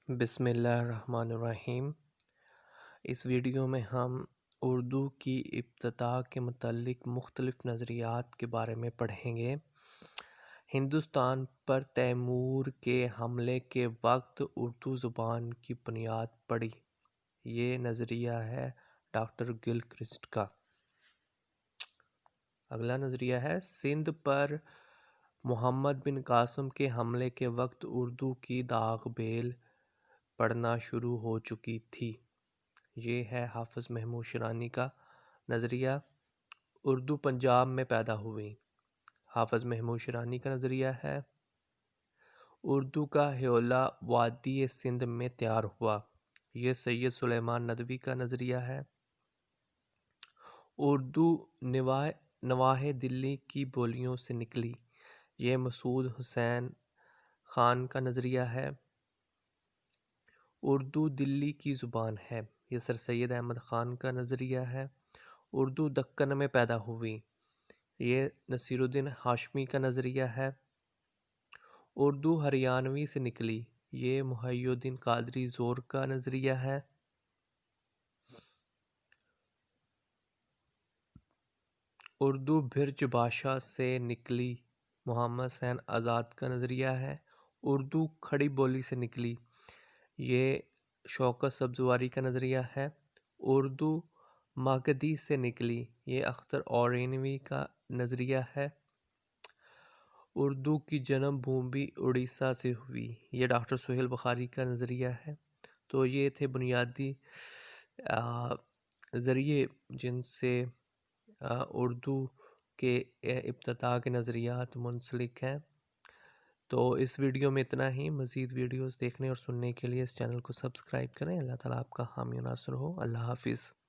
بسم اللہ الرحمن الرحیم۔ اس ویڈیو میں ہم اردو کی ابتدا کے متعلق مختلف نظریات کے بارے میں پڑھیں گے۔ ہندوستان پر تیمور کے حملے کے وقت اردو زبان کی بنیاد پڑی۔ یہ نظریہ ہے ڈاکٹر گلکرسٹ کا۔ اگلا نظریہ ہے سندھ پر محمد بن قاسم کے حملے کے وقت اردو کی داغ بیل پڑنا شروع ہو چکی تھی۔ یہ ہے حافظ محمود شیرانی کا نظریہ۔ اردو پنجاب میں پیدا ہوئی۔ حافظ محمود شیرانی کا نظریہ ہے اردو کا حیولہ وادی سندھ میں تیار ہوا۔ یہ سید سلیمان ندوی کا نظریہ ہے۔ اردو نواحِ دلی کی بولیوں سے نکلی۔ یہ مسعود حسین خان کا نظریہ ہے۔ اردو دلی کی زبان ہے۔ یہ سر سید احمد خان کا نظریہ ہے۔ اردو دکن میں پیدا ہوئی۔ یہ نصیر الدین ہاشمی کا نظریہ ہے۔ اردو ہریانوی سے نکلی۔ یہ محی الدین قادری زور کا نظریہ ہے۔ اردو برج بھاشا سے نکلی۔ محمد حسین آزاد کا نظریہ ہے۔ اردو کھڑی بولی سے نکلی۔ یہ شوکت سبزواری کا نظریہ ہے۔ اردو ماگدی سے نکلی۔ یہ اختر اورینوی کا نظریہ ہے۔ اردو کی جنم بھومی اڑیسہ سے ہوئی۔ یہ ڈاکٹر سہیل بخاری کا نظریہ ہے۔ تو یہ تھے بنیادی ذریعے جن سے اردو کے ابتدا کے نظریات منسلک ہیں۔ تو اس ویڈیو میں اتنا ہی۔ مزید ویڈیوز دیکھنے اور سننے کے لیے اس چینل کو سبسکرائب کریں۔ اللہ تعالیٰ آپ کا حامی و ناصر ہو۔ اللہ حافظ۔